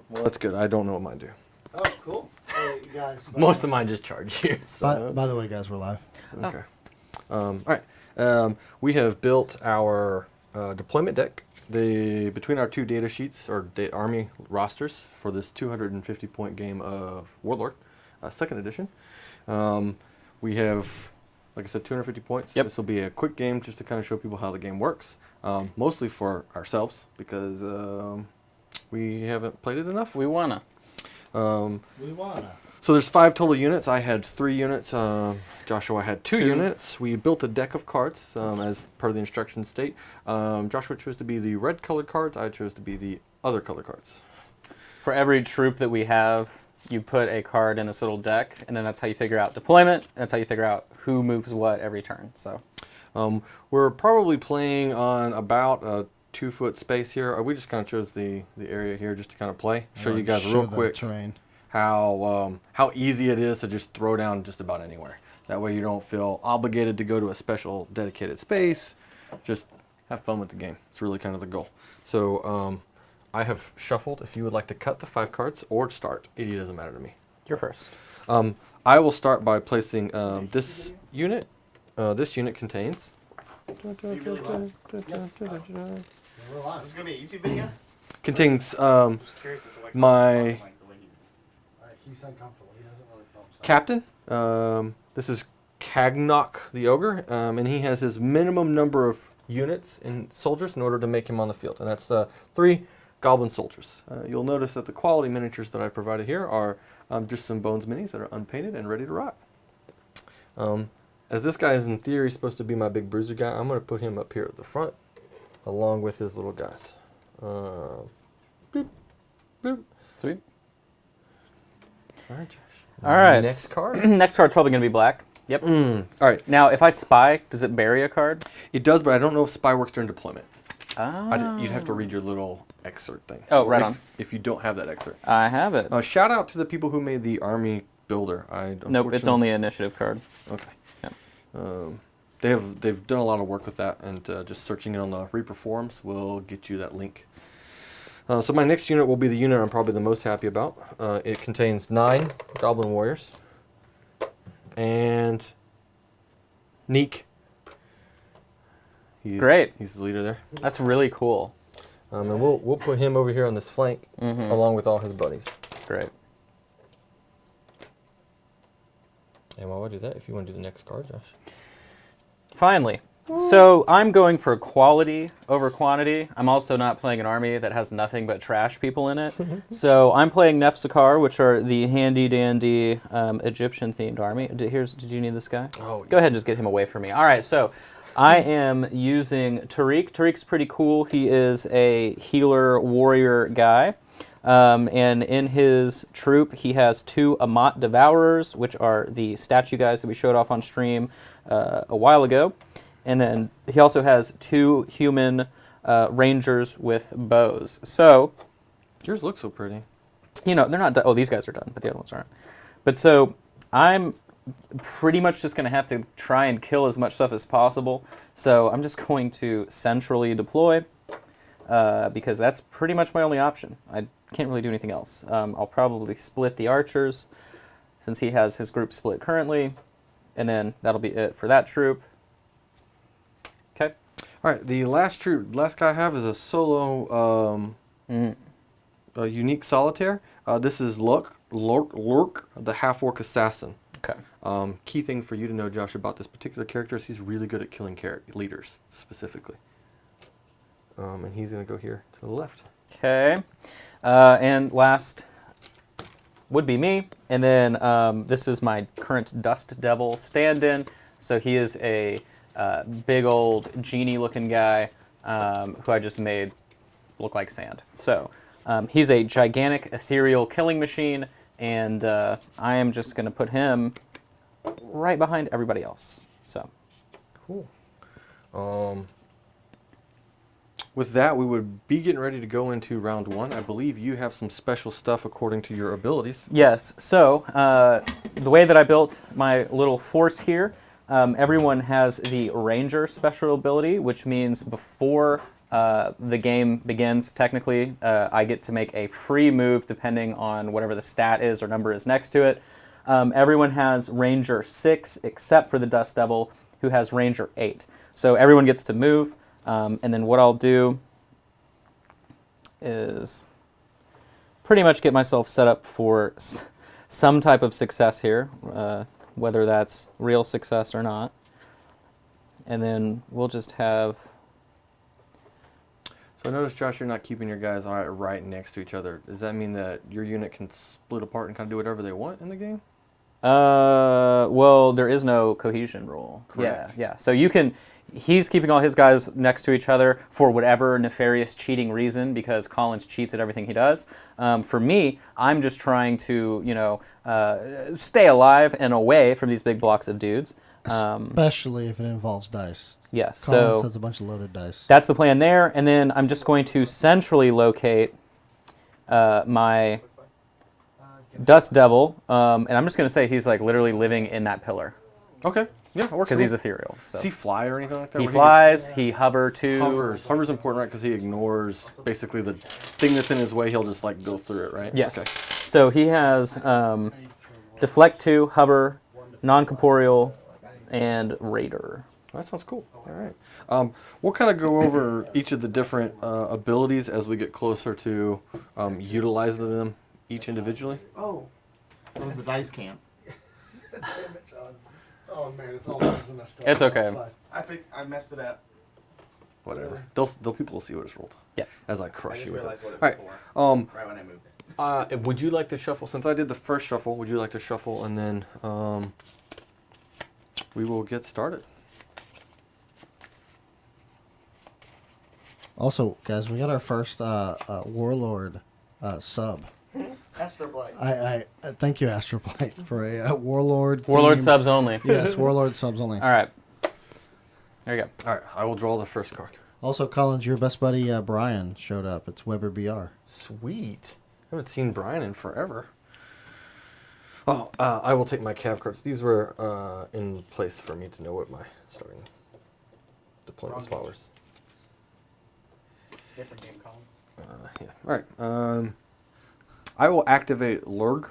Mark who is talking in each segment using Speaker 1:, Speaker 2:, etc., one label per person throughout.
Speaker 1: Well, that's good. I don't know what mine do.
Speaker 2: Oh, cool. Hey, you guys.
Speaker 1: Most of mine just charge you. So.
Speaker 2: By the way, guys, we're live.
Speaker 1: Okay. All right. We have built our deployment deck. Between our two data sheets or army rosters for this 250-point game of Warlord, second edition. We have, like I said, 250 points.
Speaker 3: Yep.
Speaker 1: This will be a quick game just to kind of show people how the game works, mostly for ourselves because we haven't played it enough.
Speaker 3: We wanna.
Speaker 1: So there's 5 total units. I had 3 units. Joshua had 2 units. We built a deck of cards as per the instructions state. Joshua chose to be the red colored cards. I chose to be the other colored cards.
Speaker 3: For every troop that we have, you put a card in this little deck, and then that's how you figure out deployment. That's how you figure out who moves what every turn. So,
Speaker 1: we're probably playing on about a 2-foot space here. We just kind of chose the area here just to kind of play. Show you guys real quick
Speaker 2: terrain.
Speaker 1: How easy it is to just throw down just about anywhere. That way you don't feel obligated to go to a special dedicated space. Just have fun with the game. It's really kind of the goal. So I have shuffled. If you would like to cut the 5 cards or start, it doesn't matter to me.
Speaker 3: you're first.
Speaker 1: I will start by placing this unit. This unit contains.
Speaker 2: We're live.
Speaker 4: This is gonna be a YouTube video.
Speaker 1: Contains
Speaker 4: Just curious as to why
Speaker 1: my
Speaker 4: like the way he is.
Speaker 2: He's uncomfortable. He doesn't really film stuff.
Speaker 1: captain. This is Cagnok the Ogre, and he has his minimum number of units and soldiers in order to make him on the field, and that's 3 goblin soldiers. You'll notice that the quality miniatures that I provided here are just some bones minis that are unpainted and ready to rock. As this guy is in theory supposed to be my big bruiser guy, I'm going to put him up here at the front along with his little guys. Boop, boop.
Speaker 3: Sweet.
Speaker 1: All right, Josh.
Speaker 3: All right.
Speaker 1: Next card.
Speaker 3: Next card's probably gonna be black. Yep.
Speaker 1: All right.
Speaker 3: Now, if I spy, does it bury a card?
Speaker 1: It does, but I don't know if spy works during deployment.
Speaker 3: Ah.
Speaker 1: You'd have to read your little excerpt thing.
Speaker 3: Oh, right on.
Speaker 1: If you don't have that excerpt.
Speaker 3: I have it.
Speaker 1: Shout out to the people who made the army builder.
Speaker 3: Nope, it's only an initiative card.
Speaker 1: Okay.
Speaker 3: Yep.
Speaker 1: They've done a lot of work with that, and just searching it on the Reaper forums will get you that link. So my next unit will be the unit I'm probably the most happy about. It contains 9 Goblin Warriors and Neek.
Speaker 3: Great.
Speaker 1: He's the leader there.
Speaker 3: That's really cool.
Speaker 1: And we'll put him over here on this flank along with all his buddies.
Speaker 3: Great.
Speaker 1: And while I do that, if you want to do the next card, Josh.
Speaker 3: Finally. So I'm going for quality over quantity. I'm also not playing an army that has nothing but trash people in it. So I'm playing Nefsakar, which are the handy-dandy Egyptian-themed army. Did you need this guy?
Speaker 1: Oh,
Speaker 3: Go ahead and just get him away from me. All right, so I am using Tariq. Tariq's pretty cool. He is a healer warrior guy. And in his troop, he has 2 Amat Devourers, which are the statue guys that we showed off on stream a while ago. And then he also has 2 human rangers with bows. So,
Speaker 1: yours looks so pretty.
Speaker 3: you know, they're not done. Oh, these guys are done, but the other ones aren't. But so I'm pretty much just going to have to try and kill as much stuff as possible. So I'm just going to centrally deploy because that's pretty much my only option. I can't really do anything else. I'll probably split the archers since he has his group split currently. And then that'll be it for that troop. Okay.
Speaker 1: All right, the last guy I have is a solo, a unique solitaire. This is Lurk, the half-orc assassin.
Speaker 3: Okay.
Speaker 1: Key thing for you to know, Josh, about this particular character is he's really good at killing leaders, specifically. And he's going to go here to the left.
Speaker 3: Okay. And last would be me. And then this is my current Dust Devil stand-in. So he is a big old genie-looking guy who I just made look like sand. So he's a gigantic ethereal killing machine, and I am just going to put him right behind everybody else. So
Speaker 1: cool. With that, we would be getting ready to go into round 1. I believe you have some special stuff according to your abilities.
Speaker 3: yes. So the way that I built my little force here, everyone has the Ranger special ability, which means before the game begins, technically, I get to make a free move depending on whatever the stat is or number is next to it. Everyone has Ranger 6 except for the Dust Devil, who has Ranger 8. So everyone gets to move, and then what I'll do is pretty much get myself set up for some type of success here, whether that's real success or not. And then we'll just have...
Speaker 1: So I noticed, Josh, you're not keeping your guys right next to each other. Does that mean that your unit can split apart and kind of do whatever they want in the game?
Speaker 3: Well, there is no cohesion rule.
Speaker 1: Correct.
Speaker 3: Yeah. So you can... He's keeping all his guys next to each other for whatever nefarious cheating reason, because Collins cheats at everything he does. For me, I'm just trying to, stay alive and away from these big blocks of dudes.
Speaker 2: Especially if it involves dice.
Speaker 3: Yes.
Speaker 2: Collins
Speaker 3: So
Speaker 2: has a bunch of loaded dice.
Speaker 3: that's the plan there. And then I'm just going to centrally locate my Dust Devil, and I'm just going to say he's like literally living in that pillar
Speaker 1: Okay. Yeah, it works.
Speaker 3: because he's ethereal. So
Speaker 1: Does he fly or anything like that?
Speaker 3: he
Speaker 1: Where
Speaker 3: flies, he hover too.
Speaker 1: Hovers important, right? Because he ignores basically the thing that's in his way. He'll just like go through it, right?
Speaker 3: Yes.
Speaker 1: Okay.
Speaker 3: So he has deflect 2, hover, non-corporeal, and raider.
Speaker 1: That sounds cool. All right. We'll kind of go over each of the different abilities as we get closer to utilizing them each individually.
Speaker 2: Oh.
Speaker 5: That was the dice can.
Speaker 2: Damn it, John. Oh man, it's all kinds of messed up.
Speaker 3: It's okay.
Speaker 2: fine.
Speaker 5: I messed it up.
Speaker 1: Whatever. They'll people will see what it's rolled.
Speaker 3: Yeah.
Speaker 1: As I
Speaker 5: I
Speaker 1: crush
Speaker 5: just
Speaker 1: you with it.
Speaker 5: realized what it
Speaker 1: All
Speaker 5: was
Speaker 1: right.
Speaker 5: for. Right when I moved it.
Speaker 1: Would you like to shuffle? Since I did the first shuffle, would you like to shuffle and then we will get started.
Speaker 2: Also, guys, we got our first warlord sub.
Speaker 5: Astroblight.
Speaker 2: I thank you, Astroblight, for a warlord.
Speaker 3: Warlord
Speaker 2: theme.
Speaker 3: subs only.
Speaker 2: Yes, warlord subs only.
Speaker 3: All right. There you go.
Speaker 1: All right. I will draw the first card.
Speaker 2: Also, Collins, your best buddy Brian showed up. It's Weber BR.
Speaker 1: Sweet. I haven't seen Brian in forever. Oh, I will take my cav cards. These were in place for me to know what my starting deployment spot was.
Speaker 4: Different game, Collins.
Speaker 1: Yeah. All right. I will activate Lurg,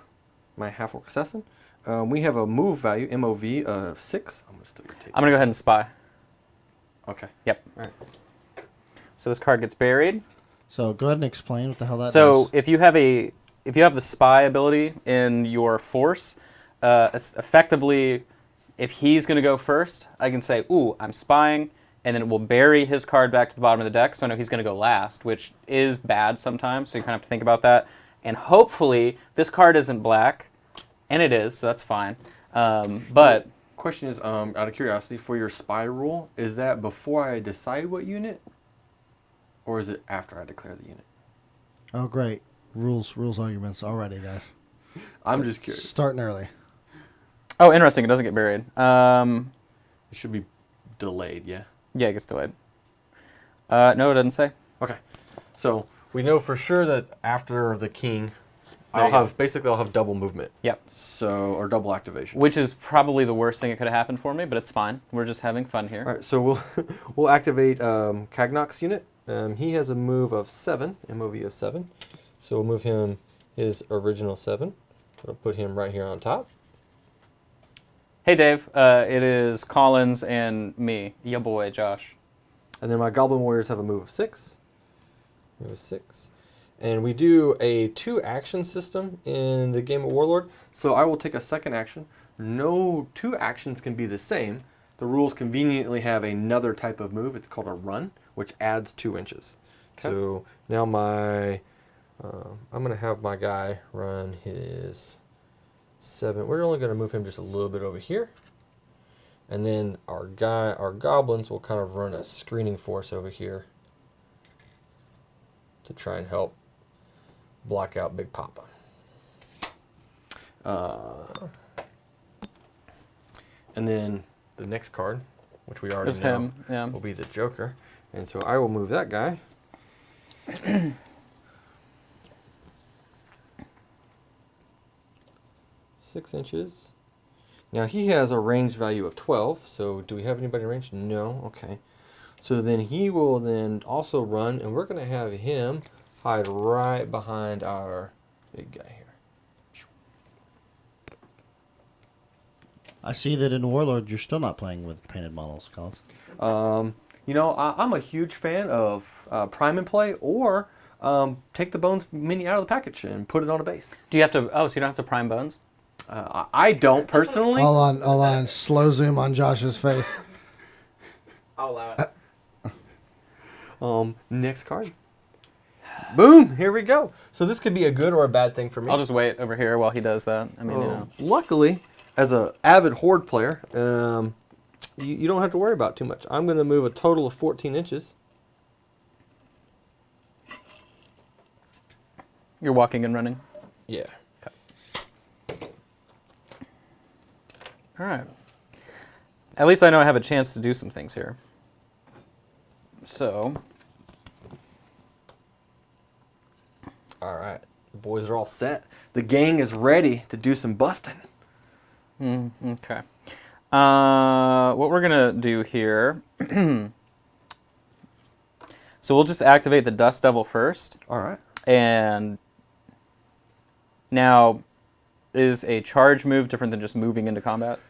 Speaker 1: my half-orc assassin. We have a move value, MOV, of 6. I'm going to steal your tape.
Speaker 3: I'm going to go ahead and spy.
Speaker 1: Okay.
Speaker 3: Yep.
Speaker 1: All right.
Speaker 3: So this card gets buried.
Speaker 2: So go ahead and explain what the hell that
Speaker 3: So
Speaker 2: does.
Speaker 3: if you have the spy ability in your force, it's effectively, if he's going to go first, I can say, ooh, I'm spying, and then it will bury his card back to the bottom of the deck, so I know he's going to go last, which is bad sometimes, so you kind of have to think about that. And hopefully, this card isn't black, and it is, so that's fine. But
Speaker 1: Question is, out of curiosity, for your spy rule, is that before I decide what unit, or is it after I declare the unit?
Speaker 2: Oh, great. Rules arguments already, guys.
Speaker 1: I'm just curious.
Speaker 2: Starting early.
Speaker 3: oh, interesting, it doesn't get buried.
Speaker 1: It should be delayed, yeah?
Speaker 3: Yeah, it gets delayed. No, it doesn't say.
Speaker 1: Okay. So we know for sure that after the king,
Speaker 3: There you go.
Speaker 1: I'll have double movement.
Speaker 3: Yep.
Speaker 1: So, or double activation.
Speaker 3: Which is probably the worst thing that could have happened for me, but it's fine. We're just having fun here.
Speaker 1: All right, so we'll activate Cagnok's unit. He has a move of 7, MOV of 7. So we'll move him his original 7. We'll put him right here on top.
Speaker 3: Hey, Dave. It is Collins and me, your boy, Josh.
Speaker 1: And then my Goblin Warriors have a move of 6. Move of 6. And we do a 2-action system in the game of Warlord. So I will take a second action. No 2 actions can be the same. The rules conveniently have another type of move. It's called a run, which adds 2 inches.
Speaker 3: Okay.
Speaker 1: So now I'm going to have my guy run his 7. We're only going to move him just a little bit over here. And then our goblins will kind of run a screening force over here to try and help block out Big Papa. And then the next card, which we already
Speaker 3: It's
Speaker 1: know,
Speaker 3: him, yeah.
Speaker 1: will be the Joker. And so I will move that guy. 6 inches. Now he has a range value of 12, so do we have anybody in range? No, okay. So then he will then also run, and we're going to have him hide right behind our big guy here.
Speaker 2: I see that in Warlord you're still not playing with painted models, Collins.
Speaker 1: You know, I'm a huge fan of prime and play, or take the bones mini out of the package and put it on a base.
Speaker 3: Do you have to? Oh, so you don't have to prime bones?
Speaker 1: I don't personally.
Speaker 2: Hold on. Slow zoom on Josh's face.
Speaker 5: I'll allow it.
Speaker 1: Next card. Boom! Here we go. So this could be a good or a bad thing for me.
Speaker 3: I'll just wait over here while he does that. I mean, you know.
Speaker 1: Luckily, as an avid horde player, you don't have to worry about too much. I'm going to move a total of 14 inches.
Speaker 3: You're walking and running.
Speaker 1: Yeah.
Speaker 3: All right. At least I know I have a chance to do some things here. So.
Speaker 1: All right. The boys are all set. The gang is ready to do some busting.
Speaker 3: Okay. What we're going to do here. So we'll just activate the Dust Devil first.
Speaker 1: All right.
Speaker 3: And now, is a charge move different than just moving into combat?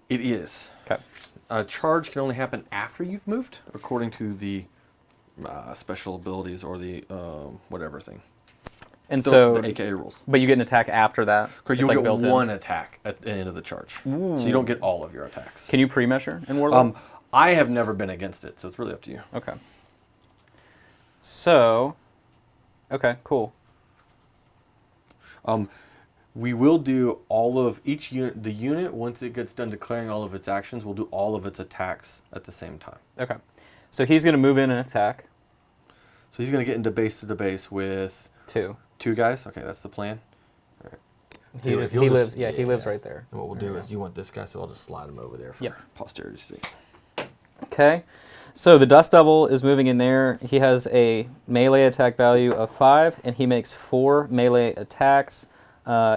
Speaker 1: It is.
Speaker 3: Okay.
Speaker 1: A charge can only happen after you've moved, according to the special abilities or the whatever thing.
Speaker 3: And
Speaker 1: So
Speaker 3: so,
Speaker 1: the AKA rules.
Speaker 3: but you get an attack after that.
Speaker 1: Correct.
Speaker 3: It's
Speaker 1: You'll
Speaker 3: like
Speaker 1: get
Speaker 3: built in.
Speaker 1: one attack at the end of the charge, so you don't get all of your attacks.
Speaker 3: Can you pre-measure in Warlord?
Speaker 1: I have never been against it, so it's really up to you.
Speaker 3: Okay. So, okay, cool.
Speaker 1: We will do all of each unit. The unit, once it gets done declaring all of its actions, will do all of its attacks at the same time.
Speaker 3: Okay. So he's going to move in and attack.
Speaker 1: So he's going to get into base to the base with
Speaker 3: 2.
Speaker 1: 2 guys. Okay, that's the plan. All right.
Speaker 3: He lives right there.
Speaker 1: And what we'll do is you want this guy, so I'll just slide him over there for
Speaker 3: Yep.
Speaker 1: posterity's sake.
Speaker 3: Okay. So the Dust Devil is moving in there. He has a melee attack value of 5, and he makes 4 melee attacks.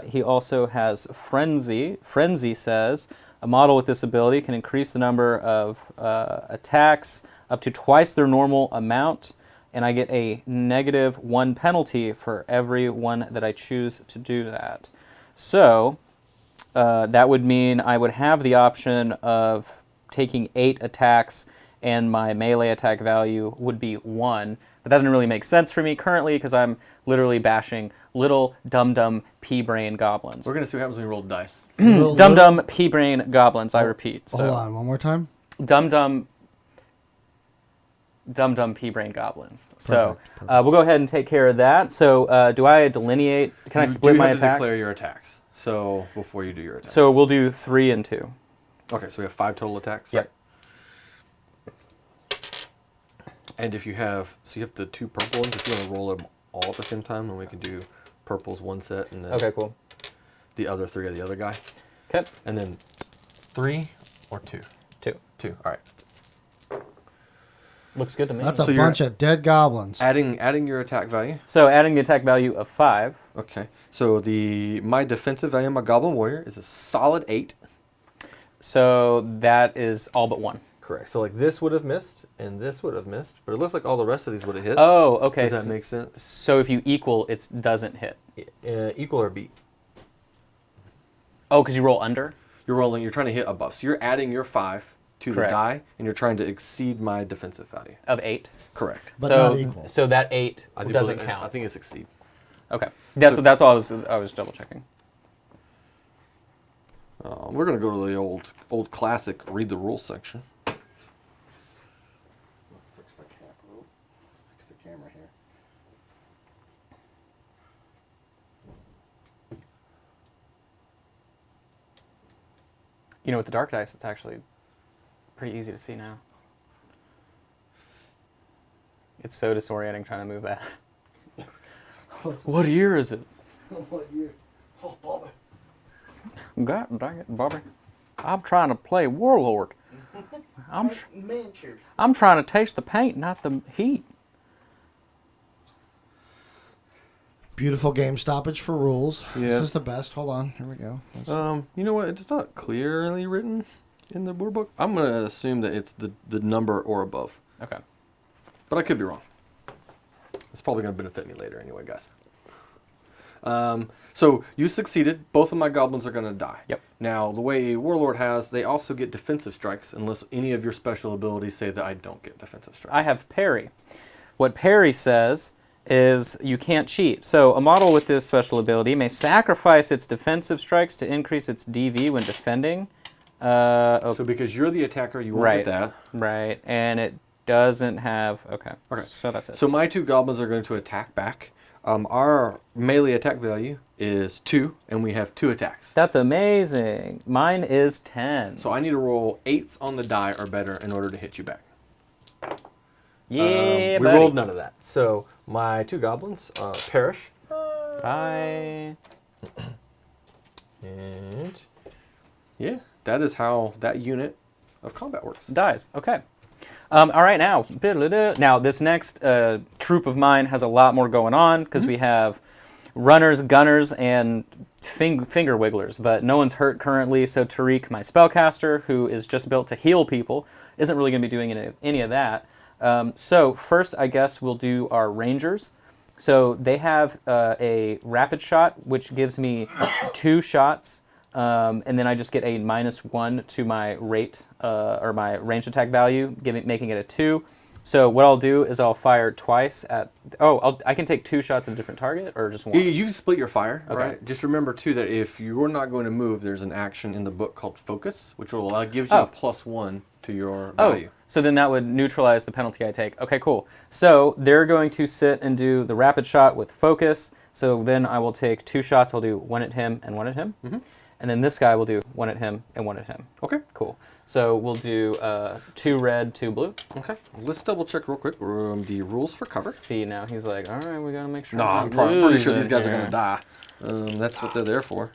Speaker 3: He also has Frenzy. Frenzy says, a model with this ability can increase the number of attacks up to twice their normal amount, and I get a -1 penalty for every one that I choose to do that. So that would mean I would have the option of taking 8 attacks, and my melee attack value would be 1. But that doesn't really make sense for me currently because I'm literally bashing little dum-dum pea-brain goblins.
Speaker 1: We're going to see what happens when we roll the dice.
Speaker 3: Dum-dum pea-brain goblins, I repeat. So
Speaker 2: Hold on, one more time.
Speaker 3: Dum-dum pea-brain goblins. So
Speaker 2: Perfect.
Speaker 3: we'll go ahead and take care of that. So do I delineate? Can I split
Speaker 1: you
Speaker 3: my
Speaker 1: have
Speaker 3: attacks?
Speaker 1: to declare your attacks. So before you do your attacks.
Speaker 3: So we'll do 3 and 2.
Speaker 1: Okay, so we have 5 total attacks.
Speaker 3: Yep.
Speaker 1: Right? And if you have, so you have the 2 purple ones. If you want to roll them all at the same time, then we can do purples 1 set, and then
Speaker 3: Okay, cool.
Speaker 1: the other 3 of the other guy,
Speaker 3: Okay,
Speaker 1: and then 3 or 2.
Speaker 3: 2.
Speaker 1: 2. All right.
Speaker 3: Looks good to me.
Speaker 2: That's a
Speaker 1: So you're
Speaker 2: bunch of dead goblins.
Speaker 1: Adding your attack value.
Speaker 3: So adding the attack value of 5.
Speaker 1: Okay. So my defensive value of my Goblin Warrior is a solid 8.
Speaker 3: So that is all but 1.
Speaker 1: Correct. So like this would have missed, and this would have missed, but it looks like all the rest of these would have hit.
Speaker 3: Oh, okay.
Speaker 1: Does that make sense?
Speaker 3: So if you equal, it doesn't hit.
Speaker 1: Equal or beat.
Speaker 3: Oh, because you roll under?
Speaker 1: You're trying to hit above. So you're adding your 5 to
Speaker 3: Correct.
Speaker 1: the die, and you're trying to exceed my defensive value.
Speaker 3: Of 8.
Speaker 1: Correct.
Speaker 2: But
Speaker 3: so,
Speaker 2: not equal.
Speaker 3: So that 8
Speaker 1: I do
Speaker 3: doesn't
Speaker 1: believe-
Speaker 3: count.
Speaker 1: I think it's exceed.
Speaker 3: Okay. That's all I was double checking.
Speaker 1: We're gonna go to the old classic read the rules section.
Speaker 2: Fix the camera here.
Speaker 3: You know, with the dark dice, it's actually pretty easy to see now. It's so disorienting trying to move that. What year is it?
Speaker 2: What year? Oh, Bobby.
Speaker 3: God dang it, Bobby. I'm trying to play Warlord.
Speaker 5: Miniatures.
Speaker 3: I'm trying to taste the paint, not the heat.
Speaker 2: Beautiful game stoppage for rules.
Speaker 1: Yeah.
Speaker 2: This is the best. Hold on. Here we go.
Speaker 1: You know what? It's not clearly written in the rule book. I'm going to assume that it's the number or above.
Speaker 3: Okay.
Speaker 1: But I could be wrong. It's probably going to benefit me later anyway, guys. So you succeeded. Both of my goblins are going to die.
Speaker 3: Yep.
Speaker 1: Now, the way a warlord has, they also get defensive strikes unless any of your special abilities say that I don't get defensive strikes.
Speaker 3: I have parry. What parry says is you can't cheat. So a model with this special ability may sacrifice its defensive strikes to increase its DV when defending.
Speaker 1: So because you're the attacker, you won't get that.
Speaker 3: Right, and it doesn't have... Okay, so that's it.
Speaker 1: So my 2 goblins are going to attack back. Our melee attack value is 2, and we have 2 attacks.
Speaker 3: That's amazing. Mine is 10.
Speaker 1: So I need to roll 8s on the die or better in order to hit you back.
Speaker 3: Yeah,
Speaker 1: we
Speaker 3: buddy.
Speaker 1: rolled none of that. So my 2 goblins perish.
Speaker 3: Bye.
Speaker 1: And yeah, that is how that unit of combat works.
Speaker 3: Dies. Okay. All right, now this next troop of mine has a lot more going on because we have runners, gunners, and finger wigglers, but no one's hurt currently. So Tariq, my spellcaster, who is just built to heal people, isn't really going to be doing any of that. So first, I guess we'll do our rangers. So they have a rapid shot, which gives me 2 shots. And then I just get a -1 to my rate or my range attack value, making it a 2. So what I'll do is I'll fire twice at... I can take 2 shots at a different target or just 1?
Speaker 1: You split your fire,
Speaker 3: Okay.
Speaker 1: right? Just remember, too, that if you're not going to move, there's an action in the book called Focus, which will gives you a +1 to your value.
Speaker 3: So then that would neutralize the penalty I take. Okay, cool. So they're going to sit and do the rapid shot with Focus. So then I will take 2 shots. I'll do 1 at him and 1 at him.
Speaker 1: Mm-hmm.
Speaker 3: And then this guy will do 1 at him and 1 at him.
Speaker 1: Okay.
Speaker 3: Cool. So we'll do 2 red, 2 blue.
Speaker 1: Okay. Let's double check real quick the rules for cover.
Speaker 3: See, now he's like, all right, we got to make sure.
Speaker 1: No, I'm pretty sure these guys are going to die. That's what they're there for.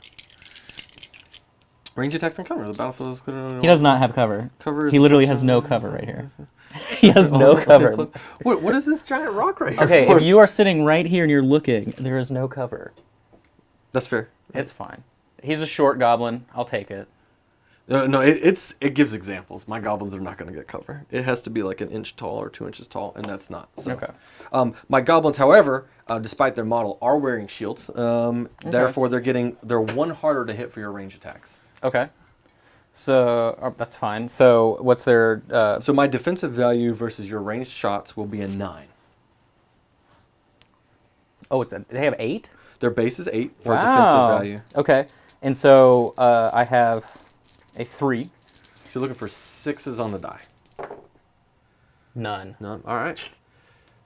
Speaker 1: Range attacks and cover. The battlefield is going to...
Speaker 3: He does not have cover.
Speaker 1: Cover is
Speaker 3: He literally has no cover right here. He has no cover.
Speaker 1: What is this giant rock right here?
Speaker 3: Okay,
Speaker 1: for?
Speaker 3: if you are sitting right here and you're looking, there is no cover.
Speaker 1: That's fair.
Speaker 3: It's fine. He's a short goblin. I'll take it.
Speaker 1: No, it gives examples. My goblins are not going to get cover. It has to be like 1 inch tall or 2 inches tall, and that's not. So.
Speaker 3: Okay.
Speaker 1: My goblins, however, despite their model, are wearing shields. Therefore, they're 1 harder to hit for your range attacks.
Speaker 3: Okay. So that's fine. So what's their?
Speaker 1: So my defensive value versus your ranged shots will be a 9.
Speaker 3: Oh, they have 8?
Speaker 1: Their base is 8 for
Speaker 3: Wow.
Speaker 1: defensive value.
Speaker 3: Okay. And so I have a 3.
Speaker 1: So you're looking for 6s on the die.
Speaker 3: None.
Speaker 1: None. All right.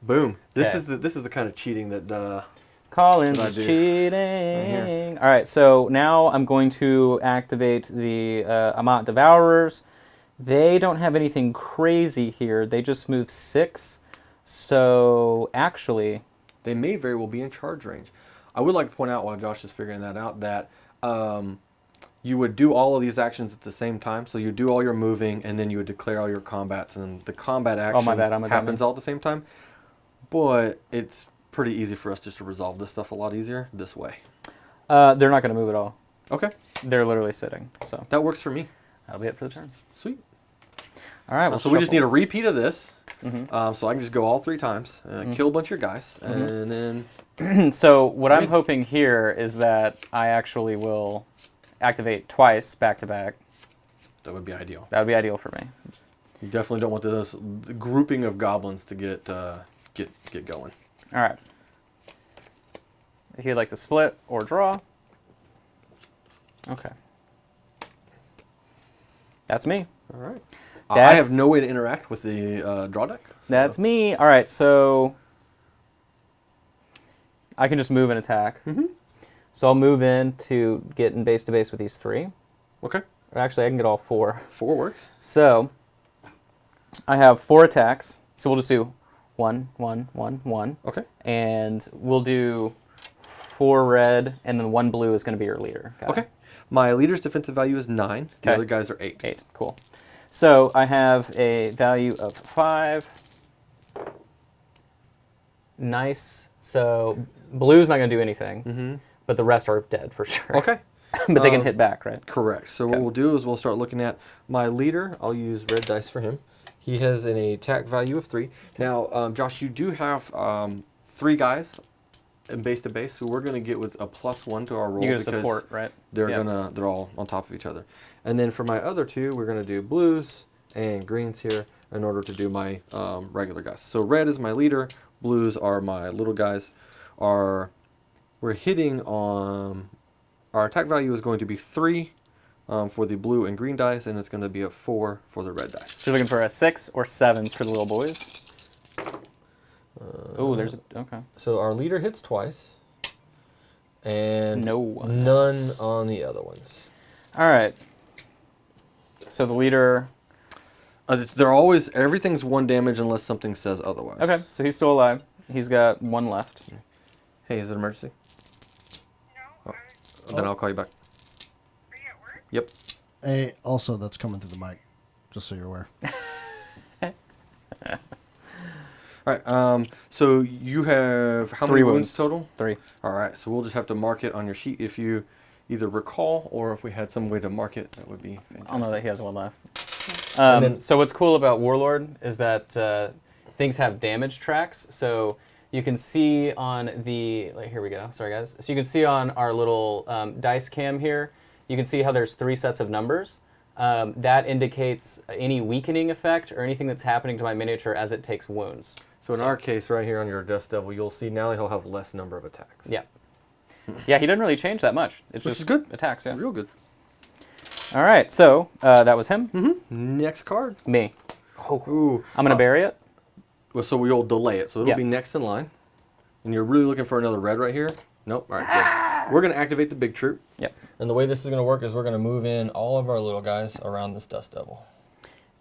Speaker 1: Boom. This
Speaker 3: Okay.
Speaker 1: is the kind of cheating that.
Speaker 3: Collins
Speaker 1: What I
Speaker 3: is
Speaker 1: do.
Speaker 3: cheating. All right, so now I'm going to activate the Amat Devourers. They don't have anything crazy here. They just move 6. So actually,
Speaker 1: They may very well be in charge range. I would like to point out while Josh is figuring that out that you would do all of these actions at the same time. So you do all your moving, and then you would declare all your combats, and the combat action
Speaker 3: my bad, I'm a
Speaker 1: happens
Speaker 3: dummy.
Speaker 1: all at the same time. But it's pretty easy for us just to resolve this stuff a lot easier this way.
Speaker 3: they're not going to move at all.
Speaker 1: Okay,
Speaker 3: They're literally sitting. So
Speaker 1: that works for me.
Speaker 3: that'll be it for the turn.
Speaker 1: Sweet.
Speaker 3: All right,
Speaker 1: So we just need a repeat of this.
Speaker 3: Mhm.
Speaker 1: So I can just go all 3 times, kill a bunch of your guys, and then...
Speaker 3: So what I'm
Speaker 1: Right.
Speaker 3: hoping here is that I actually will activate twice back to back.
Speaker 1: That would be ideal.
Speaker 3: That would be ideal for me.
Speaker 1: You definitely don't want the grouping of goblins to get going.
Speaker 3: All right. If you'd like to split or draw. Okay. That's me.
Speaker 1: All right. I
Speaker 3: That's-
Speaker 1: have no way to interact with the draw deck. So.
Speaker 3: That's me. All right, so I can just move and attack.
Speaker 1: Mhm.
Speaker 3: So I'll move in to get in base to base with these 3.
Speaker 1: Okay.
Speaker 3: Or actually, I can get all 4.
Speaker 1: 4 works.
Speaker 3: So I have 4 attacks. So we'll just do 1, 1, 1, 1.
Speaker 1: Okay.
Speaker 3: And we'll do 4 red, and then 1 blue is going to be your leader. Got it?
Speaker 1: Okay. My leader's defensive value is 9. The
Speaker 3: Okay.
Speaker 1: other guys are 8.
Speaker 3: 8, cool. So I have a value of 5. Nice So blue's not going to do anything,
Speaker 1: Mm-hmm.
Speaker 3: but the rest are dead for sure.
Speaker 1: Okay.
Speaker 3: But they can hit back, right?
Speaker 1: Correct. So
Speaker 3: Okay.
Speaker 1: what we'll do is we'll start looking at my leader. I'll use red dice for him. He has an attack value of 3. Now, Josh, you do have 3 guys in base to base, so we're going to get with a +1 to our roll
Speaker 3: You get a
Speaker 1: because
Speaker 3: support, right?
Speaker 1: they're
Speaker 3: Yeah.
Speaker 1: they're all on top of each other. And then for my other 2, we're going to do blues and greens here in order to do my regular guys. So red is my leader, blues are my little guys. We're hitting on our attack value is going to be 3 for the blue and green dice, and it's going to be a 4 for the red dice.
Speaker 3: So you're looking for a 6 or 7s for the little boys. Oh, there's okay.
Speaker 1: So our leader hits twice, and
Speaker 3: No.
Speaker 1: none on the other ones.
Speaker 3: All right. So the leader.
Speaker 1: They're always everything's 1 damage unless something says otherwise.
Speaker 3: Okay, so he's still alive. He's got 1 left.
Speaker 1: Hey, is it an emergency?
Speaker 6: No,
Speaker 1: Then I'll call you back.
Speaker 6: are you at work?
Speaker 1: Yep.
Speaker 2: Hey, also, that's coming through the mic, just so you're aware.
Speaker 1: All right. So you have how
Speaker 3: 3
Speaker 1: many wounds
Speaker 3: wounds.
Speaker 1: total?
Speaker 3: 3.
Speaker 1: All right. So we'll just have to mark it on your sheet if you either recall or if we had some way to mark it, that would be fantastic.
Speaker 3: I'll know that he has 1 left.
Speaker 1: And then-
Speaker 3: So what's cool about Warlord is that things have damage tracks. So you can see on the, here we go, sorry guys. So you can see on our little dice cam here, you can see how there's 3 sets of numbers. That indicates any weakening effect or anything that's happening to my miniature as it takes wounds.
Speaker 1: So in our case, right here on your Dust Devil, you'll see now he'll have less number of attacks.
Speaker 3: Yeah. Yeah, he doesn't really change that much. It's
Speaker 1: Which
Speaker 3: just
Speaker 1: is good.
Speaker 3: attacks, yeah.
Speaker 1: Real good.
Speaker 3: All right, so that was him.
Speaker 1: Next card.
Speaker 3: Me.
Speaker 1: Ooh.
Speaker 3: I'm going to bury it.
Speaker 1: Well, so we'll delay it. So it'll
Speaker 3: Yeah.
Speaker 1: be next in line. And you're really looking for another red right here? Nope. All right, good. We're going to activate the big troop.
Speaker 3: Yep.
Speaker 1: And the way this is going to work is we're going to move in all of our little guys around this Dust Devil.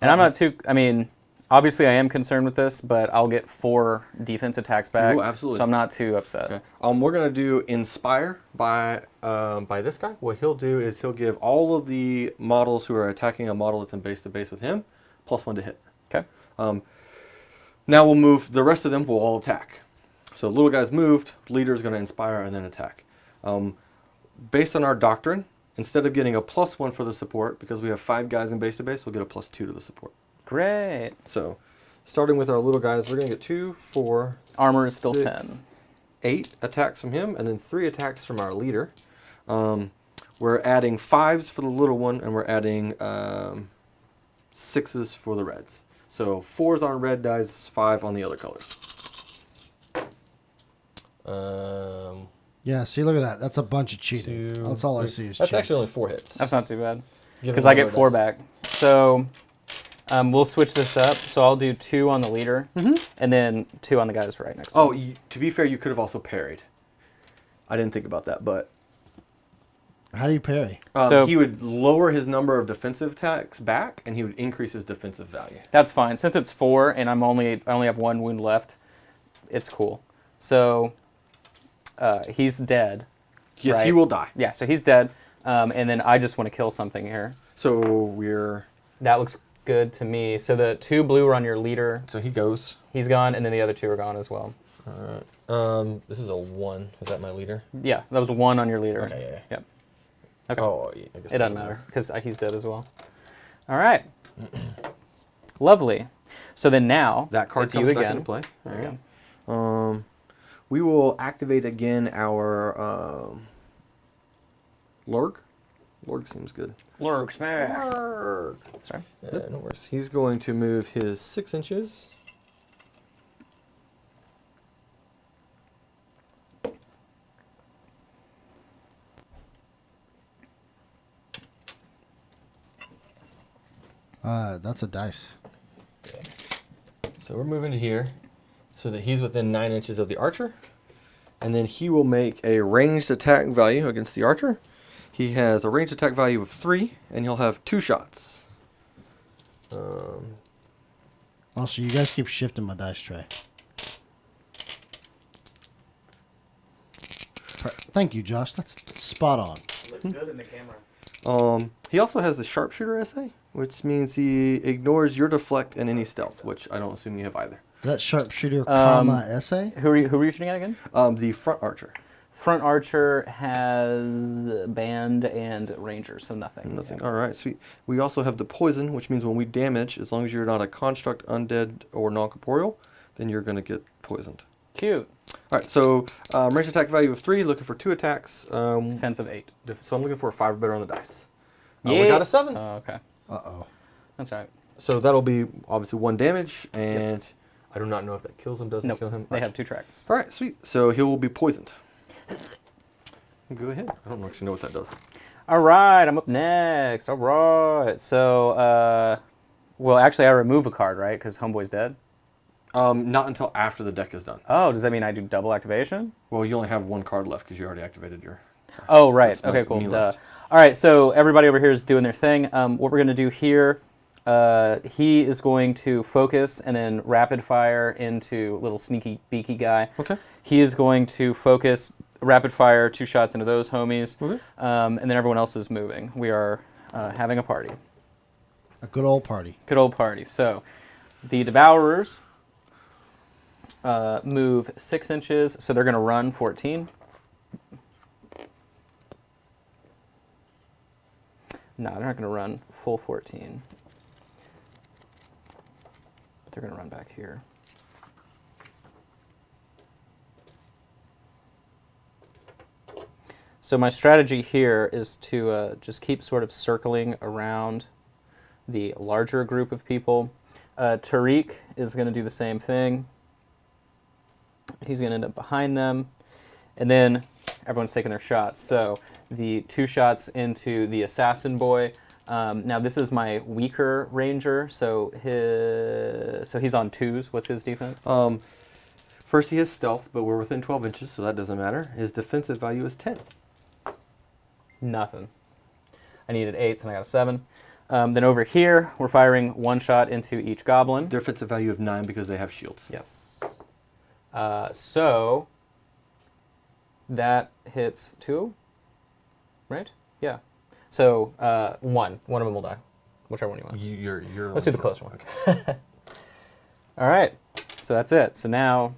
Speaker 3: And I'm not too, I mean, obviously I am concerned with this, but I'll get 4 defense attacks back.
Speaker 1: Ooh, absolutely.
Speaker 3: So I'm not too upset.
Speaker 1: Okay. We're going to do Inspire by this guy. What he'll do is he'll give all of the models who are attacking a model that's in base to base with him +1 to hit.
Speaker 3: Okay.
Speaker 1: Now we'll move, the rest of them will all attack. So little guy's moved, leader's going to inspire and then attack. Based on our doctrine, instead of getting a +1 for the support, because we have 5 guys in base to base, we'll get a +2 to the support.
Speaker 3: Great.
Speaker 1: So starting with our little guys, we're going to get 2, 4,
Speaker 3: Armor is still
Speaker 1: 6,
Speaker 3: 10.
Speaker 1: 8 attacks from him, and then 3 attacks from our leader. We're adding 5s for the little one, and we're adding 6s for the reds. So 4s on red dice, 5 on the other colors.
Speaker 2: Yeah, see, look at that. That's a bunch of cheating.
Speaker 1: 2,
Speaker 2: That's all I
Speaker 1: 3.
Speaker 2: see is
Speaker 1: That's
Speaker 2: cheats.
Speaker 1: actually only 4 hits.
Speaker 3: That's not too bad.
Speaker 1: Give
Speaker 3: Because
Speaker 1: him
Speaker 3: I
Speaker 1: another
Speaker 3: get 4
Speaker 1: dice.
Speaker 3: back. So we'll switch this up. So I'll do 2 on the leader, and then 2 on the guys right next to
Speaker 1: Oh,
Speaker 3: him.
Speaker 1: to be fair, you could have also parried. I didn't think about that, but
Speaker 2: How do you parry?
Speaker 3: So-
Speaker 1: he would lower his number of defensive attacks back, and he would increase his defensive value.
Speaker 3: That's fine. Since it's 4 and I only have 1 wound left, it's cool. So he's dead.
Speaker 1: Yes, he
Speaker 3: Right.
Speaker 1: will die.
Speaker 3: Yeah, so he's dead. And then I just want to kill something here.
Speaker 1: So we're
Speaker 3: That looks good to me. So the 2 blue are on your leader.
Speaker 1: so he goes.
Speaker 3: He's gone, and then the other 2 are gone as well.
Speaker 1: This is a 1. Is that my leader?
Speaker 3: Yeah, that was 1 on your leader.
Speaker 1: Okay, yeah.
Speaker 3: Yep. Okay.
Speaker 1: Oh, yeah, I guess
Speaker 3: It doesn't matter because he's dead as well. All right. Lovely. So then now
Speaker 1: That card
Speaker 3: it's
Speaker 1: comes
Speaker 3: you
Speaker 1: back
Speaker 3: again.
Speaker 1: into play.
Speaker 3: There you
Speaker 1: go. We will activate again our Lurg. Lurg seems good.
Speaker 3: Lurg smash.
Speaker 1: Lurg.
Speaker 3: Sorry.
Speaker 1: Yeah, no worries. He's going to move his 6 inches.
Speaker 2: That's a dice.
Speaker 1: So we're moving to here so that he's within 9 inches of the archer. And then he will make a ranged attack value against the archer. He has a ranged attack value of 3, and he'll have 2 shots.
Speaker 2: Also, you guys keep shifting my dice tray. Thank you, Josh. That's spot on.
Speaker 5: Looks good in the camera.
Speaker 1: He also has the sharpshooter essay, which means he ignores your deflect and any stealth, which I don't assume you have either.
Speaker 2: that sharpshooter, comma, essay?
Speaker 3: Who are you shooting at again?
Speaker 1: The front archer.
Speaker 3: Front archer has band and ranger, so nothing.
Speaker 1: Nothing. All right, sweet. We also have the poison, which means when we damage, as long as you're not a construct, undead, or non-corporeal, then you're going to get poisoned.
Speaker 3: Cute.
Speaker 1: All right, so range attack value of 3, looking for 2 attacks.
Speaker 3: Defensive 8.
Speaker 1: So I'm looking for a 5 or better on the dice.
Speaker 3: Yeah.
Speaker 1: We got a 7.
Speaker 3: Oh, okay.
Speaker 2: Uh-oh.
Speaker 3: That's all right.
Speaker 1: So that'll be obviously 1 damage, and I do not know if that kills him, doesn't
Speaker 3: Nope.
Speaker 1: kill him.
Speaker 3: They have 2 tracks.
Speaker 1: All right, sweet. So he will be poisoned. Go ahead. I don't actually know what that does.
Speaker 3: All right, I'm up next. All right. So, well, actually, I remove a card, right? Because Homeboy's dead.
Speaker 1: Not until after the deck is done.
Speaker 3: Oh, does that mean I do double activation?
Speaker 1: Well, you only have 1 card left because you already activated your...
Speaker 3: Oh, right.
Speaker 1: That's
Speaker 3: Okay,
Speaker 1: my
Speaker 3: cool.
Speaker 1: me
Speaker 3: Duh.
Speaker 1: left.
Speaker 3: All right, so everybody over here is doing their thing. What we're going to do here, he is going to focus and then rapid fire into little sneaky beaky guy.
Speaker 1: Okay.
Speaker 3: He is going to focus, rapid fire, 2 shots into those homies,
Speaker 1: Okay.
Speaker 3: and then everyone else is moving. We are having a party.
Speaker 2: A good old party.
Speaker 3: Good old party. So the Devourers move 6 inches, so they're going to run 14. No, they're not going to run full 14. But they're going to run back here. So my strategy here is to just keep sort of circling around the larger group of people. Tariq is going to do the same thing. He's going to end up behind them. And then everyone's taking their shots. So the 2 shots into the assassin boy. Now this is my weaker ranger. So he's on 2s. What's his defense?
Speaker 1: First, he has stealth, but we're within 12 inches, so that doesn't matter. His defensive value is 10.
Speaker 3: Nothing. I needed 8s and I got a 7. Then over here, we're firing 1 shot into each goblin.
Speaker 1: Defensive value of 9 because they have shields.
Speaker 3: Yes. So that hits 2, right? Yeah. So 1. One of them will die. Whichever one you want.
Speaker 1: You're
Speaker 3: Let's do the closer one. Okay. All right. So that's it. So now...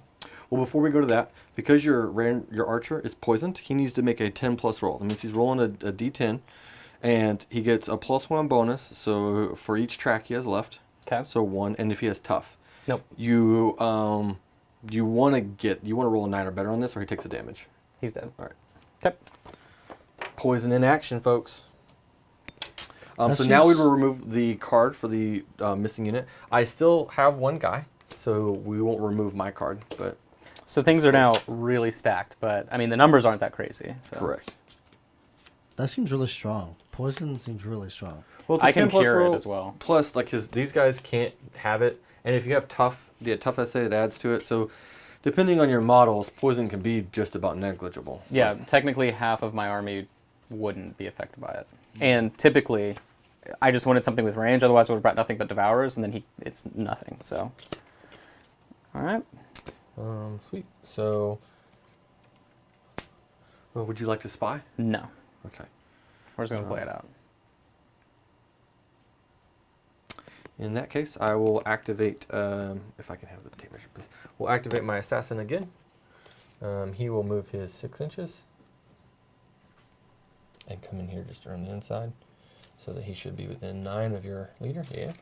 Speaker 1: Well, before we go to that, because your archer is poisoned, he needs to make a 10+ roll. That means he's rolling a d10, and he gets a +1 bonus. So for each track he has left.
Speaker 3: Okay.
Speaker 1: So 1, and if he has tough,
Speaker 3: Nope.
Speaker 1: you want to roll a 9 or better on this, or he takes the damage.
Speaker 3: He's dead.
Speaker 1: All right.
Speaker 3: Okay.
Speaker 1: Poison in action, folks.
Speaker 2: That
Speaker 1: So now we
Speaker 2: seems-
Speaker 1: will remove the card for the missing unit. I still have 1 guy, so we won't remove my card, but
Speaker 3: So things are now really stacked, but I mean the numbers aren't that crazy. So.
Speaker 1: correct.
Speaker 2: That seems really strong. Poison seems really strong.
Speaker 1: Well, it's a
Speaker 3: I can
Speaker 1: 10+
Speaker 3: cure it
Speaker 1: roll,
Speaker 3: as well.
Speaker 1: Plus, like these guys can't have it, and if you have tough essay, it adds to it. So, depending on your models, poison can be just about negligible.
Speaker 3: Yeah, technically half of my army wouldn't be affected by it. And typically, I just wanted something with range, otherwise I would have brought nothing but Devourers, and then it's nothing, so. All right.
Speaker 1: Sweet. So, well, would you like to spy?
Speaker 3: No.
Speaker 1: Okay.
Speaker 3: We're just going to play it out.
Speaker 1: In that case, I will activate, if I can have the tape measure, please. We'll activate my assassin again. He will move his 6 inches and come in here just around the inside so that he should be within 9 of your leader. Yeah.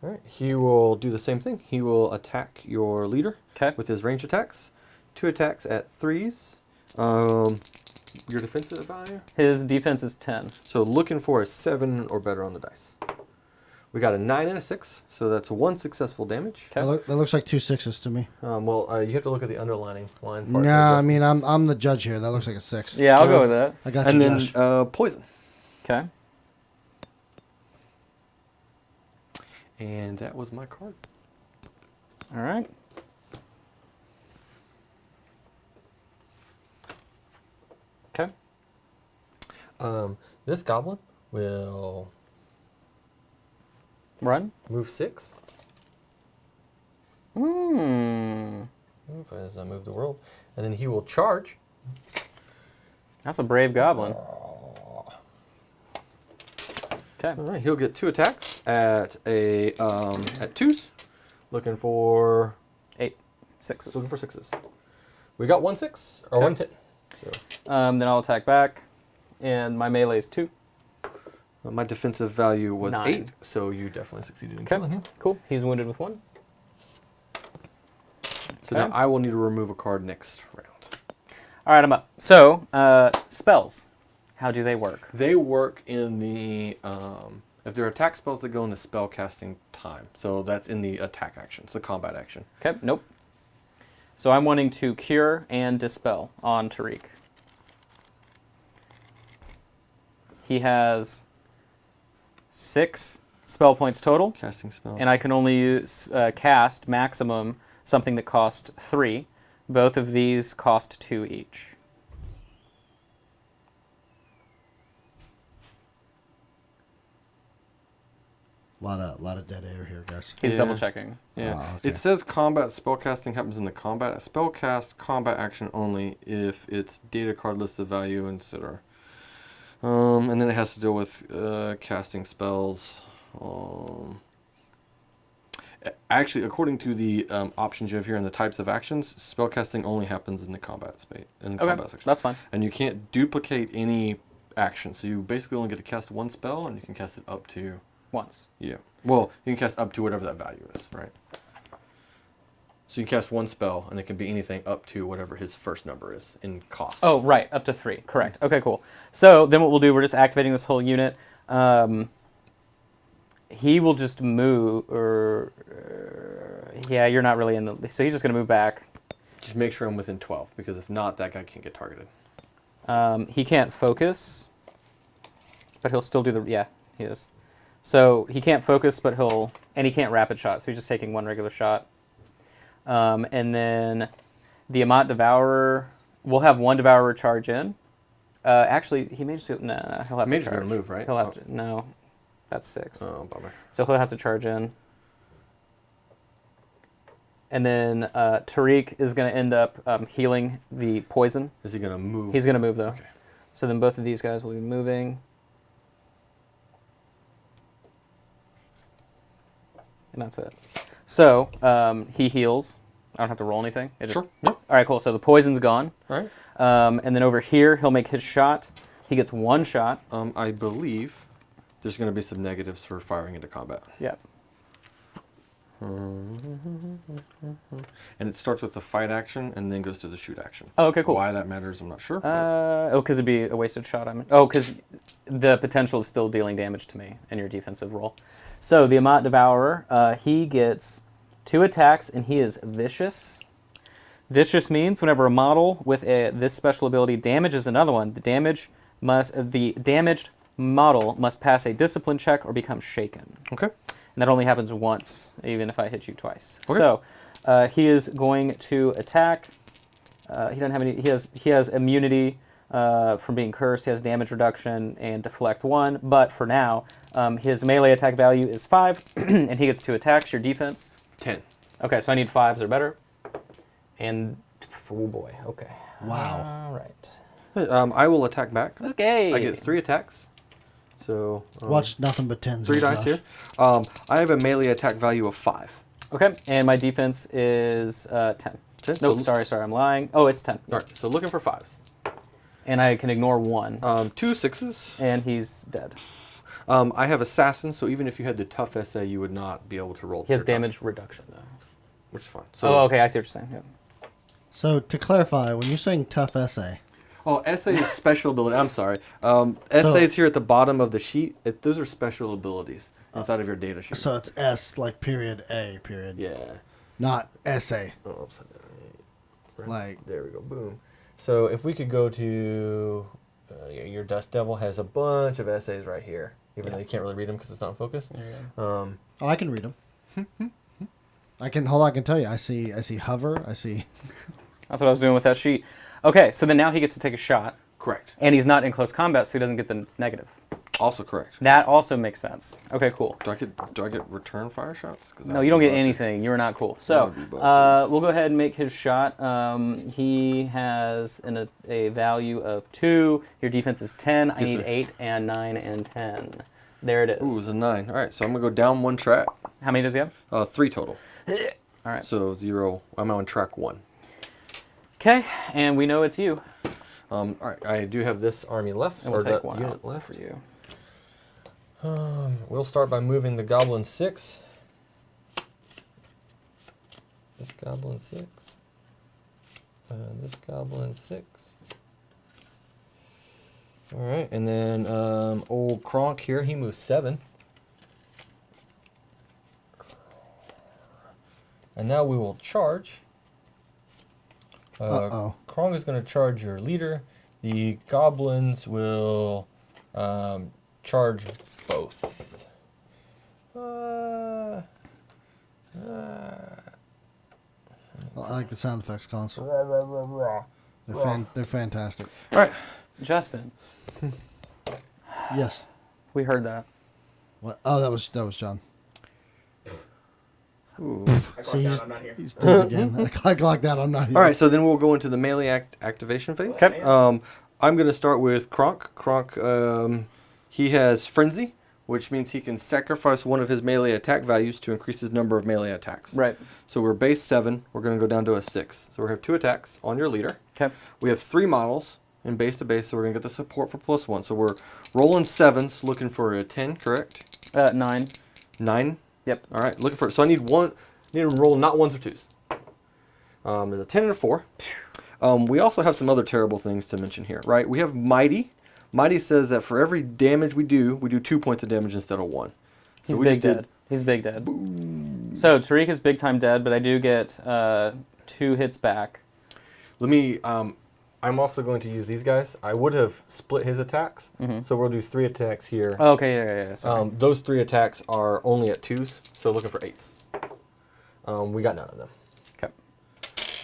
Speaker 1: All right. He will do the same thing. He will attack your leader
Speaker 3: 'Kay.
Speaker 1: with his range attacks. 2 attacks at 3s. Your defensive value?
Speaker 3: His defense is 10.
Speaker 1: So looking for a 7 or better on the dice. We got a 9 and a 6, so that's 1 successful damage.
Speaker 3: Okay.
Speaker 2: That looks like 2 6s to me.
Speaker 1: Well, you have to look at the underlining line part.
Speaker 2: No, I mean I'm the judge here. That looks like a 6.
Speaker 3: Yeah, I'll go with that.
Speaker 2: I got
Speaker 1: and
Speaker 2: you,
Speaker 1: then
Speaker 2: Josh.
Speaker 1: poison.
Speaker 3: Okay.
Speaker 1: And that was my card.
Speaker 3: All right. Okay.
Speaker 1: This goblin will
Speaker 3: Run.
Speaker 1: move 6.
Speaker 3: Hmm.
Speaker 1: Move as I move the world. And then he will charge.
Speaker 3: That's a brave goblin. Okay.
Speaker 1: All right, he'll get 2 attacks at 2s. Looking for
Speaker 3: 8.
Speaker 1: Looking
Speaker 3: 6s.
Speaker 1: for 6s. We got 1 6 or
Speaker 3: Okay.
Speaker 1: 1 10. So
Speaker 3: Then I'll attack back, and my melee is 2.
Speaker 1: my defensive value was
Speaker 3: 9.
Speaker 1: 8, so you definitely succeeded in
Speaker 3: Okay,
Speaker 1: killing him.
Speaker 3: cool. He's wounded with 1.
Speaker 1: So
Speaker 3: Okay.
Speaker 1: now I will need to remove a card next round.
Speaker 3: All right, I'm up. So, spells. How do they work?
Speaker 1: They work in the if they're attack spells that go into spell casting time. So that's in the attack action. It's the combat action.
Speaker 3: Okay, nope. So I'm wanting to cure and dispel on Tariq. He has 6 spell points total,
Speaker 1: Casting spells.
Speaker 3: and I can only use, cast maximum something that cost 3. Both of these cost 2 each.
Speaker 2: Lot of dead air here, guys.
Speaker 3: He's
Speaker 1: Yeah.
Speaker 3: double checking.
Speaker 1: Yeah.
Speaker 2: Ah, okay.
Speaker 1: It says combat spellcasting happens in the combat. Spellcast combat action only if it's data card list of value, etc. And then it has to deal with casting spells. Actually, according to the options you have here and the types of actions, spellcasting only happens in the combat space. In the
Speaker 3: Okay,
Speaker 1: combat section.
Speaker 3: that's fine.
Speaker 1: And you can't duplicate any action. So you basically only get to cast 1 spell, and you can cast it up to...
Speaker 3: Once.
Speaker 1: Yeah. Well, you can cast up to whatever that value is, right? So you can cast 1 spell, and it can be anything up to whatever his first number is in cost.
Speaker 3: Oh, right, up to 3. Correct. Okay, cool. So then what we'll do, we're just activating this whole unit. He will just move, or... yeah, you're not really in the... So he's just going to move back.
Speaker 1: Just make sure I'm within 12, because if not, that guy can't get targeted.
Speaker 3: He can't focus, but he'll still do the... Yeah, he is. So he can't focus, but he'll... And he can't rapid shot, so he's just taking 1 regular shot. And then the Amat Devourer... We'll have 1 Devourer charge in. Actually, he may just be... No, he'll have
Speaker 1: May
Speaker 3: to
Speaker 1: just be
Speaker 3: charge.
Speaker 1: able to move, right?
Speaker 3: He'll have
Speaker 1: Oh.
Speaker 3: to... No, that's 6.
Speaker 1: Oh, bummer.
Speaker 3: So he'll have to charge in. And then Tariq is going to end up healing the poison.
Speaker 1: Is he going to move?
Speaker 3: He's going to move, though.
Speaker 1: Okay.
Speaker 3: So then both of these guys will be moving. And that's it. So he heals. I don't have to roll anything. It just...
Speaker 1: Sure. Yep.
Speaker 3: All right, cool. So the poison's gone.
Speaker 1: All right.
Speaker 3: And then over here, he'll make his shot. He gets 1 shot.
Speaker 1: I believe there's going to be some negatives for firing into combat.
Speaker 3: Yep.
Speaker 1: And it starts with the fight action and then goes to the shoot action.
Speaker 3: Oh, okay, cool.
Speaker 1: Why that matters, I'm not sure.
Speaker 3: Because it'd be a wasted shot. I mean, oh, because the potential of still dealing damage to me in your defensive roll. So the Amat Devourer, he gets 2 attacks and he is vicious. Vicious means whenever a model with this special ability damages another one, the damaged model must pass a discipline check or become shaken.
Speaker 1: Okay.
Speaker 3: And that only happens once, even if I hit you twice.
Speaker 1: Okay.
Speaker 3: So he is going to attack. He doesn't have any. He has immunity from being cursed. He has damage reduction and deflect 1. But for now, his melee attack value is 5, and he gets 2 attacks. Your defense.
Speaker 1: 10.
Speaker 3: Okay, so I need 5s or better. And oh boy, okay.
Speaker 2: Wow.
Speaker 3: All right.
Speaker 1: I will attack back.
Speaker 3: Okay.
Speaker 1: I get 3 attacks. So
Speaker 2: Watch nothing but 10s.
Speaker 1: 3 dice
Speaker 2: Josh.
Speaker 1: here. I have a melee attack value of 5.
Speaker 3: Okay, and my defense is 10.
Speaker 1: 10?
Speaker 3: Nope,
Speaker 1: So,
Speaker 3: sorry, I'm lying. Oh, it's 10.
Speaker 1: all right, so looking for 5s.
Speaker 3: And I can ignore 1,
Speaker 1: 2 6s.
Speaker 3: and he's dead.
Speaker 1: I have assassin, so even if you had the tough essay, you would not be able to roll.
Speaker 3: He has
Speaker 1: your tough,
Speaker 3: damage reduction, though.
Speaker 1: which is fine. So,
Speaker 3: Oh, okay, I see what you're saying. Yeah.
Speaker 2: So to clarify, when you're saying tough essay,
Speaker 1: Oh, essay is special ability. I'm sorry. Essays here at the bottom of the sheet. Those are special abilities inside of your data sheet.
Speaker 2: so it's S like period A period,
Speaker 1: Yeah.
Speaker 2: not essay.
Speaker 1: Oh, upside down. Right.
Speaker 2: Like-
Speaker 1: there we go. Boom. So if we could go to your Dust Devil has a bunch of essays right here, even though you can't really read them because it's not in focus.
Speaker 2: Oh, I can read them. I can hold on. I can tell you. I see hover. I see.
Speaker 3: That's what I was doing with that sheet. Okay, so then now he gets to take a shot,
Speaker 1: Correct.
Speaker 3: and he's not in close combat, so he doesn't get the negative.
Speaker 1: Also correct.
Speaker 3: That also makes sense. Okay, cool.
Speaker 1: Do I get return fire shots? 'Cause that
Speaker 3: No,
Speaker 1: would
Speaker 3: you don't
Speaker 1: be
Speaker 3: get
Speaker 1: busted.
Speaker 3: anything. You're not cool.
Speaker 1: That
Speaker 3: So
Speaker 1: would be busted.
Speaker 3: we'll go ahead and make his shot. He has a value of 2. Your defense is 10. I
Speaker 1: Yes,
Speaker 3: need
Speaker 1: sir.
Speaker 3: 8 and 9 and 10. There it is.
Speaker 1: Ooh, it's a 9. All right, so I'm gonna go down 1 track.
Speaker 3: How many does he have?
Speaker 1: 3 total.
Speaker 3: All right.
Speaker 1: So 0. I'm on track 1.
Speaker 3: Okay, and we know it's you.
Speaker 1: All right, I do have this army left,
Speaker 3: And we'll
Speaker 1: or
Speaker 3: take
Speaker 1: the
Speaker 3: one
Speaker 1: unit
Speaker 3: out
Speaker 1: left.
Speaker 3: for you.
Speaker 1: We'll start by moving the goblin 6. This goblin 6. This goblin 6. All right, and then old Kronk here, he moves 7. And now we will charge.
Speaker 2: Uh-oh.
Speaker 1: Kronk is going to charge your leader. The goblins will charge both.
Speaker 2: Well, I like the sound effects console. They're fantastic.
Speaker 1: All right.
Speaker 3: Justin,
Speaker 2: Yes.
Speaker 3: we heard that.
Speaker 2: What? Oh, that was John.
Speaker 1: Ooh.
Speaker 4: I
Speaker 2: See,
Speaker 4: clocked out, I'm not here.
Speaker 2: he's dead again. I clocked that. I'm not here.
Speaker 1: All right, so then we'll go into the melee activation phase.
Speaker 4: Okay.
Speaker 1: I'm going to start with Kronk. Kronk, he has Frenzy, which means he can sacrifice one of his melee attack values to increase his number of melee attacks.
Speaker 3: Right.
Speaker 1: So we're base 7. We're going to go down to a 6. So we have 2 attacks on your leader.
Speaker 3: Okay.
Speaker 1: We have 3 models in base to base, so we're going to get the support for +1. So we're rolling 7s, looking for a 10, correct?
Speaker 3: 9.
Speaker 1: 9?
Speaker 3: Yep.
Speaker 1: All right, looking for it. So I need to roll not 1s or 2s. There's a 10 and a 4. We also have some other terrible things to mention here, right? We have Mighty. Mighty says that for every damage we do 2 points of damage instead of 1.
Speaker 3: He's
Speaker 1: we
Speaker 3: big
Speaker 1: just did-
Speaker 3: dead. He's big dead. So Tariq is big time dead, but I do get 2 hits back.
Speaker 1: Let me. I'm also going to use these guys. I would have split his attacks, so we'll do 3 attacks here.
Speaker 3: Oh, okay, yeah. Sorry.
Speaker 1: Those 3 attacks are only at 2s, so looking for 8s. We got none of them.
Speaker 3: Okay.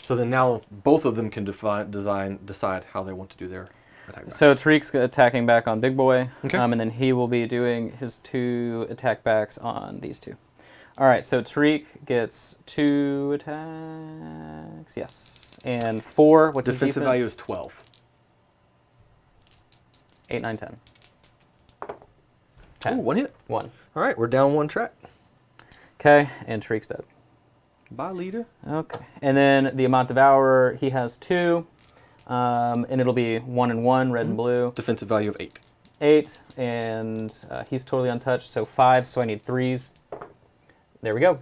Speaker 1: So then now both of them can decide how they want to do their attack. Back.
Speaker 3: So Tariq's attacking back on Big Boy,
Speaker 1: Okay.
Speaker 3: and then he will be doing his 2 attack backs on these 2. All right, so Tariq gets 2 attacks, yes, and 4. What's his
Speaker 1: defensive
Speaker 3: defense?
Speaker 1: value is 12.
Speaker 3: 8, 9, 10.
Speaker 1: Ooh,
Speaker 3: 10.
Speaker 1: 1 hit.
Speaker 3: 1.
Speaker 1: All right, we're down 1 track.
Speaker 3: Okay, and Tariq's dead.
Speaker 1: Bye, leader.
Speaker 3: Okay, and then the Amant Devourer, he has 2, and it'll be 1 and 1, red and blue.
Speaker 1: Defensive value of 8.
Speaker 3: 8, and he's totally untouched, so 5, so I need 3s. There we go.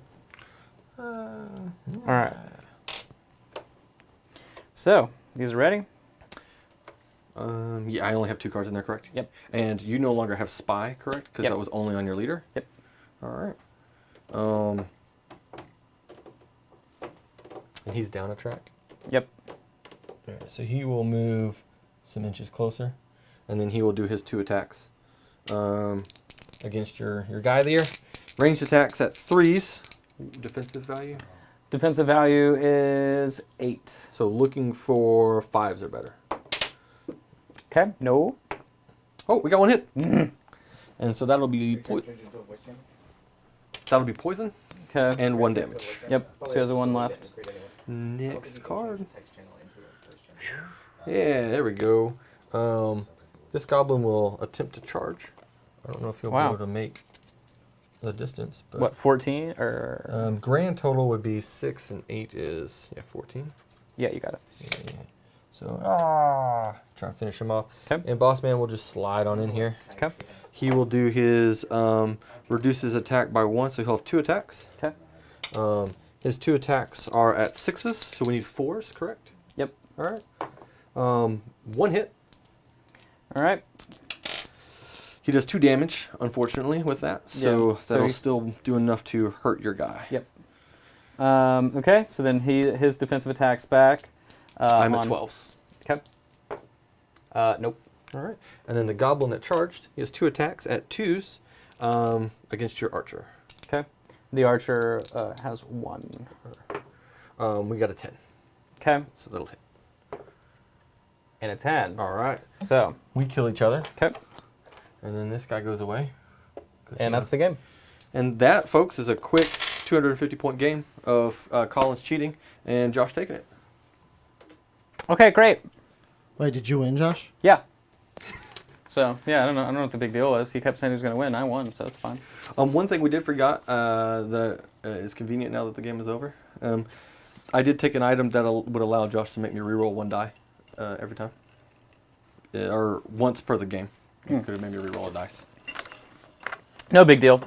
Speaker 3: All right. So, these are ready?
Speaker 1: Yeah, I only have 2 cards in there, correct?
Speaker 3: Yep.
Speaker 1: And you no longer have Spy, correct? Because
Speaker 3: Yep.
Speaker 1: that was only on your leader?
Speaker 3: Yep.
Speaker 1: All right. And he's down a track?
Speaker 3: Yep.
Speaker 1: All right, so he will move some inches closer, and then he will do his 2 attacks against your guy there. Ranged attacks at 3s. Defensive value?
Speaker 3: Defensive value is 8.
Speaker 1: So looking for 5s or better.
Speaker 3: Okay, no.
Speaker 1: Oh, we got 1 hit. And so that'll be poison
Speaker 3: Okay.
Speaker 1: and 1 damage.
Speaker 3: Yep, so he has a 1 left.
Speaker 1: Next card. Yeah, there we go. This goblin will attempt to charge. I don't know if he'll
Speaker 3: Wow.
Speaker 1: be able to make the distance. But
Speaker 3: What, 14? Or
Speaker 1: grand total would be 6 and 8 is 14.
Speaker 3: yeah, you got it.
Speaker 1: Yeah. So try and finish him off.
Speaker 3: 'Kay.
Speaker 1: And boss man will just slide on in here.
Speaker 3: Okay.
Speaker 1: He will do his reduce his attack by 1, so he'll have 2 attacks.
Speaker 3: Okay.
Speaker 1: His 2 attacks are at 6s, so we need 4s, correct?
Speaker 3: Yep.
Speaker 1: All right. 1 hit.
Speaker 3: All right.
Speaker 1: He does 2 damage, unfortunately, with that. So
Speaker 3: Yeah, so
Speaker 1: that'll
Speaker 3: he's-
Speaker 1: still do enough to hurt your guy.
Speaker 3: Yep. Okay, so then his defensive attack's back.
Speaker 1: I'm at
Speaker 3: on-
Speaker 1: 12s.
Speaker 3: Okay. Nope.
Speaker 1: All right. And then the goblin that charged, he has 2 attacks at 2s against your archer.
Speaker 3: Okay. The archer has 1.
Speaker 1: We got a 10,
Speaker 3: Okay.
Speaker 1: so that'll hit.
Speaker 3: And a 10.
Speaker 1: All right.
Speaker 3: So,
Speaker 1: We kill each other,
Speaker 3: okay.
Speaker 1: and then this guy goes away.
Speaker 3: And that's the game.
Speaker 1: And that, folks, is a quick 250-point game of Collins cheating and Josh taking it.
Speaker 3: Okay, great.
Speaker 2: Wait, did you win, Josh?
Speaker 3: Yeah. So, yeah, I don't know what the big deal is. He kept saying he was going to win. I won, so it's fine.
Speaker 1: One thing we did forget that is convenient now that the game is over. I did take an item that would allow Josh to make me reroll 1 die every time. Or once per the game. You could have made me reroll a dice.
Speaker 3: No big deal.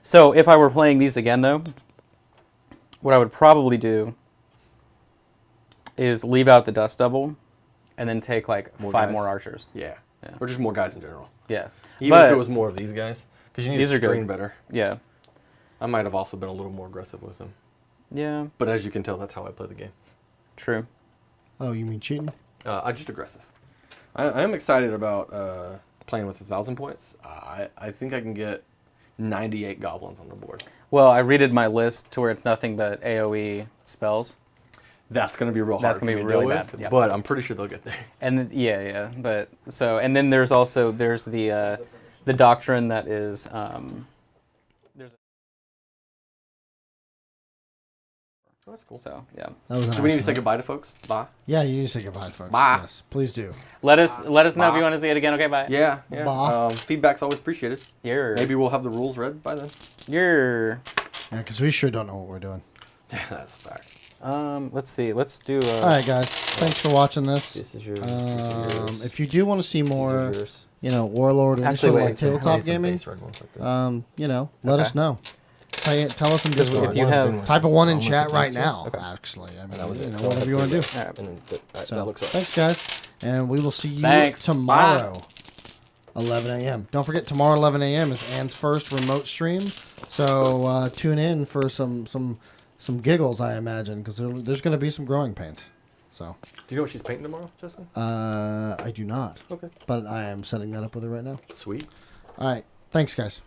Speaker 3: So if I were playing these again, though, what I would probably do is leave out the dust double and then take like
Speaker 1: More
Speaker 3: 5
Speaker 1: guys.
Speaker 3: more archers.
Speaker 1: Yeah.
Speaker 3: Yeah.
Speaker 1: Or just more guys in general.
Speaker 3: Yeah.
Speaker 1: Even
Speaker 3: But-
Speaker 1: if it was more of these guys. Because you need
Speaker 3: These
Speaker 1: to
Speaker 3: are good.
Speaker 1: screen better.
Speaker 3: Yeah.
Speaker 1: I might have also been a little more aggressive with them.
Speaker 3: Yeah.
Speaker 1: But as you can tell, that's how I play the game.
Speaker 3: True.
Speaker 2: Oh, you mean cheating?
Speaker 1: I'm just aggressive. I am excited about playing with 1,000 points. I think I can get 98 goblins on the board.
Speaker 3: Well, I redid my list to where it's nothing but AoE spells.
Speaker 1: That's going to be real hard.
Speaker 3: That's gonna
Speaker 1: for
Speaker 3: be
Speaker 1: me to
Speaker 3: really
Speaker 1: deal
Speaker 3: bad,
Speaker 1: with,
Speaker 3: yeah.
Speaker 1: But I'm pretty sure they'll get there.
Speaker 3: And then, yeah, but so and then there's the doctrine that is there's
Speaker 1: Oh, that's cool.
Speaker 3: so yeah.
Speaker 2: That was an
Speaker 1: Do we need to say
Speaker 2: accident.
Speaker 1: goodbye to folks? Bye.
Speaker 2: Yeah, you need to say goodbye, folks.
Speaker 1: Bye.
Speaker 2: Yes, please do.
Speaker 3: Let us know if
Speaker 1: Bye.
Speaker 3: you want to see it again. Okay, bye.
Speaker 1: Yeah.
Speaker 2: Bye.
Speaker 1: Feedback's always appreciated.
Speaker 3: You're
Speaker 1: Maybe we'll have the rules read by then.
Speaker 3: you're
Speaker 2: Yeah, because we sure don't know what we're doing.
Speaker 1: Yeah, that's a fact.
Speaker 3: let's see. Let's do
Speaker 2: All right, guys. Thanks for watching this.
Speaker 1: This is yours.
Speaker 2: If you do want to see more,
Speaker 1: yours.
Speaker 2: Warlord or any
Speaker 3: Actually,
Speaker 2: sort of
Speaker 3: wait,
Speaker 2: like tabletop gaming, let us know. Tell us in Discord.
Speaker 3: if you have-
Speaker 2: Type a 1 in chat right now. Actually, I mean,
Speaker 1: That was it.
Speaker 2: whatever you want to do.
Speaker 3: all right.
Speaker 1: And then
Speaker 2: So,
Speaker 1: that looks up.
Speaker 2: thanks, guys, and we will see you
Speaker 3: Thanks.
Speaker 2: tomorrow, 11 a.m. Don't forget, tomorrow 11 a.m. is Anne's first remote stream, so tune in for some giggles, I imagine, because there's going to be some growing pains. So,
Speaker 1: Do you know what she's painting tomorrow, Justin?
Speaker 2: I do not,
Speaker 1: Okay.
Speaker 2: but I am setting that up with her right now.
Speaker 1: Sweet.
Speaker 2: All right, thanks, guys.